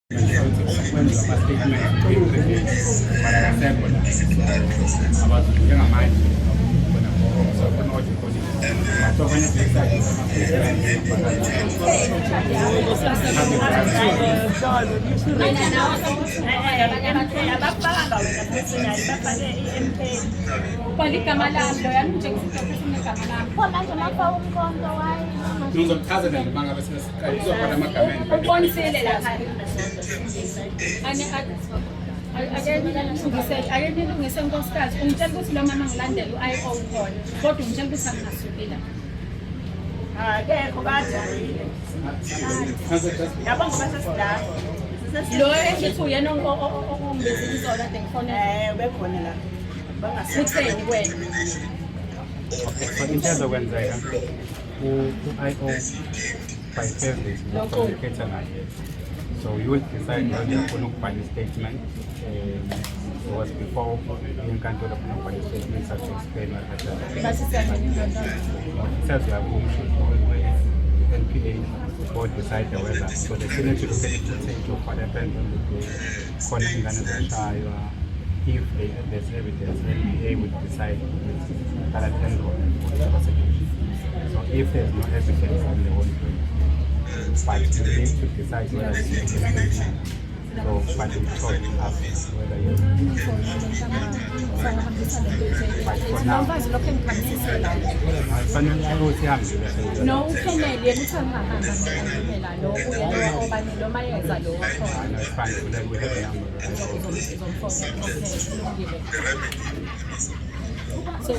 kwenziwa ama-statement barasekona abaZulu njengamanje khona so khona ukuthi so kwenye website ngizokuchazela nje mangabe sizokhona amagameni ubonisile lapha ake nilungise nkosikazi ungitshela ukuthi lo mama ngilandela u-IO khona kodwa ungitshela ukuthi angingasukile akekho bajarile yabo ngoba sesidala lo esithi uyena ongibizile izolo kade ngifonela bekhona la utheni wena so into ezokwenzeka u-IO by Thursday communicate naye so you will decide whether ufuna ukubhala i-statement was before inkantolo ufuna ukubhala i-statement such explain what says we have NPA or decide whether so the Senate will take footage of what happened on the day khona ingane zashaywa if there's evidence NPA will decide that attend on the prosecution so if there's no evidence on the whole thing but you need to decide whether to make a statement so but we told us whether you but for now fanele ukuthi ihambile no uKennedy yena uthi angahamba ngempela lo uyena obani lo mayeza lo wakhona it's fine so then we have a number so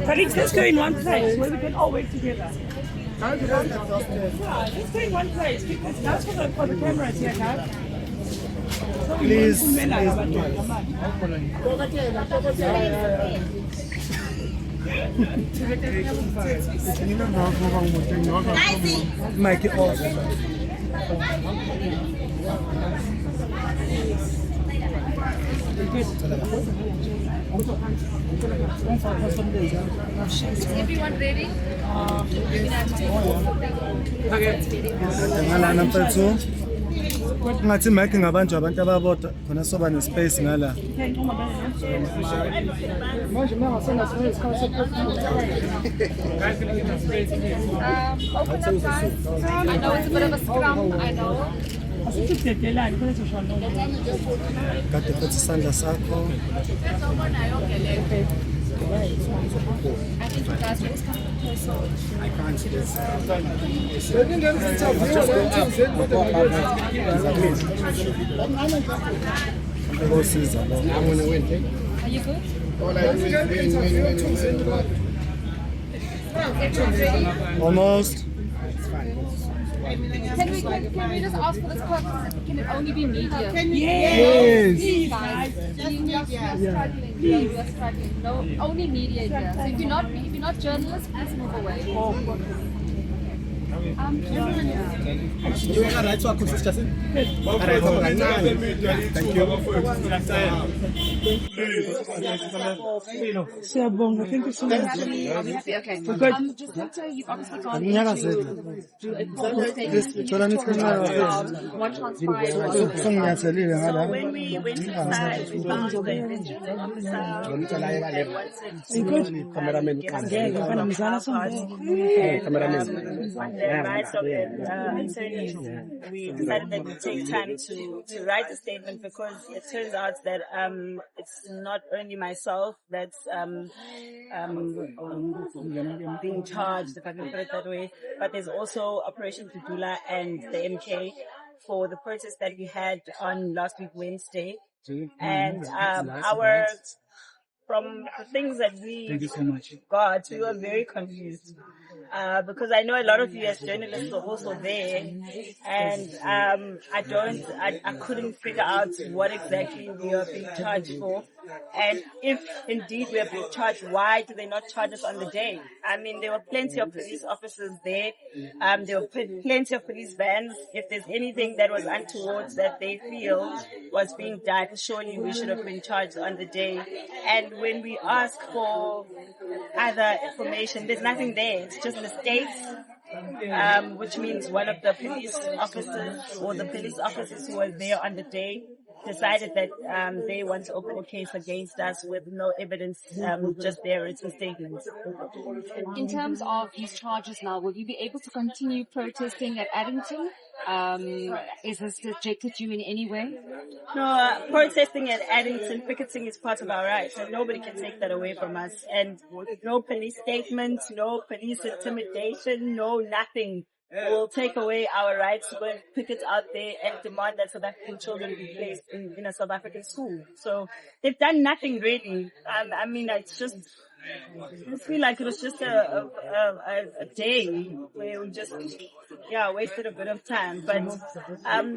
Colleagues, let's go in one place where we can all work together. Let's go in one place because that's for the cameras here, guys. Please. Make it off. everyone ready Ngalana mfethu. Ngathi mic ngabantu abantu ababodwa khona soba nespace ngala. Manje mangasena space khona open up guys I know it's a bit of a scrum I know Asikudedelani kwethu shona. kade futhi isandla sakho. I think you guys just come closer. I can't see this. Are you good? Almost. Can we just ask for this purpose? Can it only be media? Yes. Guys, we are struggling. We are struggling. No, only media here. So if you're not journalists, please move away. Siyabonga, thank you so much. Okay. Just to tell you, obviously can't do it. What transpired. Sengiyathelile ngala. when we went inside we found the investigating officer on the rights of the attorneys. We decided that we'd take time to write a statement because it turns out that it's not only myself that's being charged, if I can put it that way, but there's also Operation Tudula and the MK for the protest that we had on last week Wednesday, and from the things that Thank we you so much. got, we were very confused. Because I know a lot of you as journalists were also there, and I couldn't figure out what exactly we are being charged for, and if indeed we are being charged, why do they not charge us on the day? I mean, there were plenty of police officers there, there were plenty of police vans. If there's anything that was untoward that they feel was being done, surely we should have been charged on the day. And when we ask for other information, there's nothing there. It's just mistakes, which means one of the police officers or the police officers who were there on the day decided that they want to open a case against us with no evidence, just their written statements. In terms of these charges now, will you be able to continue protesting at Addington? Is this subjected you in any way? No, protesting at Addington, picketing is part of our rights, and nobody can take that away from us. And no police statements, no police intimidation, no nothing will take away our rights to go and picket out there and demand that South African children be placed in a South African school. So they've done nothing really. I mean, I feel like it was just a day where we just, wasted a bit of time. But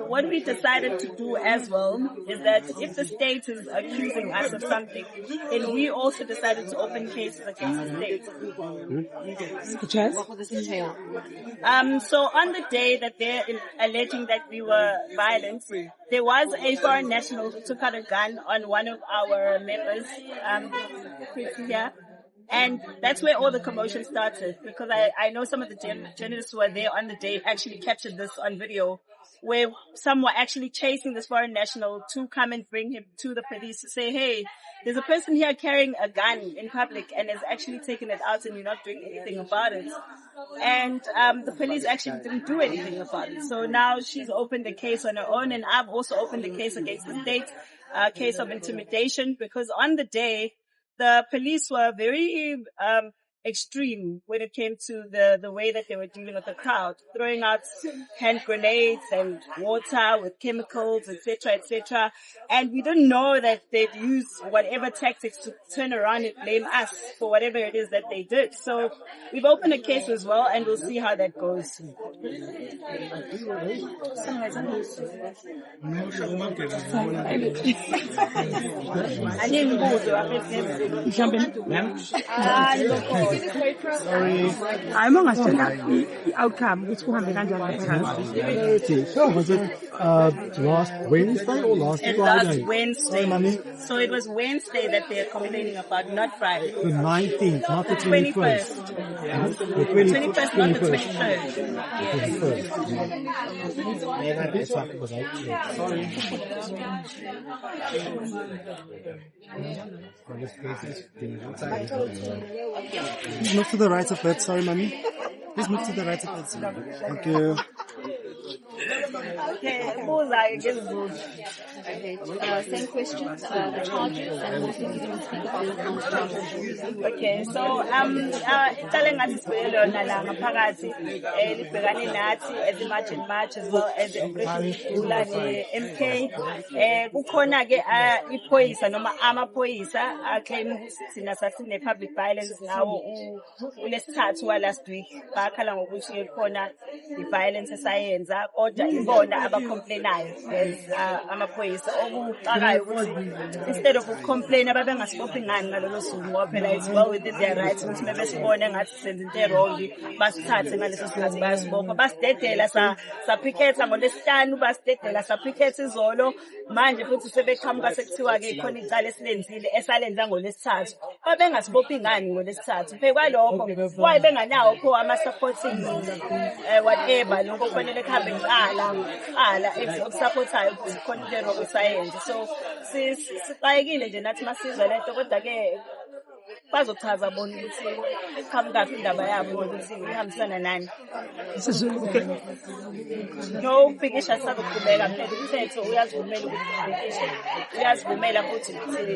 what we decided to do as well is that if the state is accusing us of something, then we also decided to open cases against the state. What will this entail? So on the day that they're alleging that we were violent, there was a foreign national who took out a gun on one of our members, here. And that's where all the commotion started, because I know some of the journalists who were there on the day actually captured this on video, where some were actually chasing this foreign national to come and bring him to the police to say, hey, there's a person here carrying a gun in public and has actually taken it out and you're not doing anything about it. And the police actually didn't do anything about it. So now she's opened a case on her own, and I've also opened a case against the state, a case of intimidation, because on the day, the police were very extreme when it came to the way that they were dealing with the crowd, throwing out hand grenades and water with chemicals, etc., etc. And we didn't know that they'd use whatever tactics to turn around and blame us for whatever it is that they did. So we've opened a case as well, and we'll see how that goes. I'm on the outcome, which will have So was it last Wednesday or last And Friday? last Wednesday. So it was Wednesday that they're complaining about, not Friday. The 19th, not the 21st. 21st. The 21st, not the 23rd. Please move to the right a bit. Sorry, mommy. Please move to the right a bit. Thank you. Okay, bullseye against bullseye. Okay, same questions, the charges, and also you can speak about the counter charges. Okay, so telling us isibuyelo nala ngaphakathi libhekane nathi as a march and march as well as the operation Vula MK. Kukhona ke iphoyisa noma amaphoyisa aclaim ukuthi thina sasine public violence ngawo ulesithathu wa last week, bakhala ngokuthi khona i-violence esayenza kodwa ibona abacomplainayo amaphoyisa okuqakayo ukuthi instead of complain ababengasibophi ngani ngalolo suku ngoba phela it's well within their rights ukuthi bebesibone ngathi senze into wrong basithathe ngaleso sikhathi bayasibopha basidedela saphiketha ngolesihlanu basidedela saphiketha izolo manje futhi sebeqhamuka sekuthiwa ke khona icala esilenzile esalenza ngolesithathu babengasibophi ngani ngolesithathu kwalokho why benganawo pho ama supporting whatever lokho kufanele kuhambe ngiqala ekusupportayo ukuthi khona into rokusayenza. So sixayekile nje nathi masizwe lento kodwa ke bazochaza bona ukuthi iqhamukaphi indaba yabo nokuthi ihambisana nani. No ukubhikisha sisazoqhubeka phela umthetho uyazivumela ukuthi ubhikishe, uyazivumela futhi ukuthi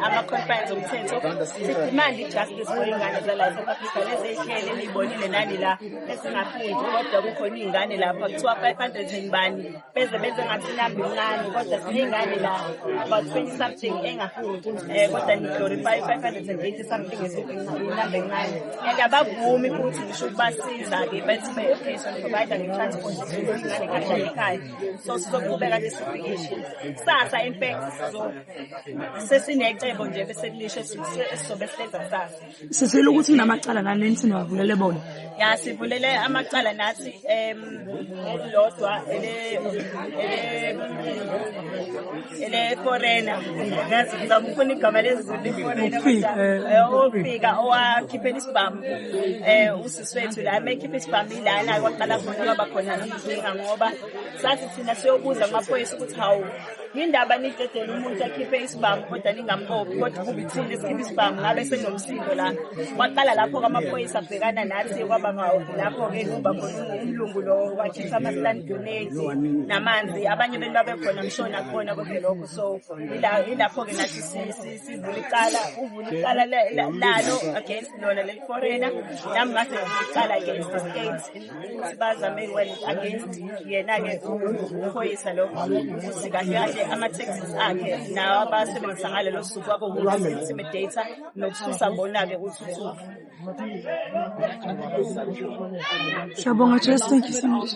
ama-confines omthetho sidimanda i-justice for iy'ngane zala South Africa lezi ey'hlele niy'bonile nani la ezingafundi kodwa kukhona iy'ngane lapha kuthiwa 500 bani beze ngathi inamba incane kodwa siney'ngane la about 20 something engafundi kodwa ni-glorify 580 something inamba encane and abavumi futhi ngisho ukubasiza-ke bethi be-education provider nge-transport iy'ngane kahlala ekhaya so sizoqhubeka nesibhikishe kusasa in fact sesinecebo nje bese kulisho esizobe silenza kusasa. Sisele ukuthi namacala nani nithi niwavulele bona? Ya sivulele amacala nathi elilodwa ele foreigner ngazi ngizamufuna igama lezulu foreigner ofika owakhiphela isibhamu usiswethu la mekhipha isibhamu ilana kwaqala khona kwaba khona inkinga ngoba sathi thina siyobuza amaphoyisa ukuthi hawu yindaba nidedela umuntu akhiphe isibhamu kodwa ningamhophi kodwa kube ithini esikhipha isibhamu ngabe senomsindo la waqala lapho amaphoyisa abhekana nathi kwaba lapho-ke kuba khona umlungu lo wakhipha ama-stand grenade namanzi abanye benu babekhona mshona khona kodwa lokho so ilapho-ke nathi sivula icala lalo against lona leli foreigner nami ngase icala against the state sibazame well against yena-ke uphoyisa lo ukuthi kahle kahle ama-taxes akhe nawo abasebenzisa ngalelo suku wabo uku-intimidata nokususa bona-ke uthuthuva. Shabonga, Jess, thank you so much.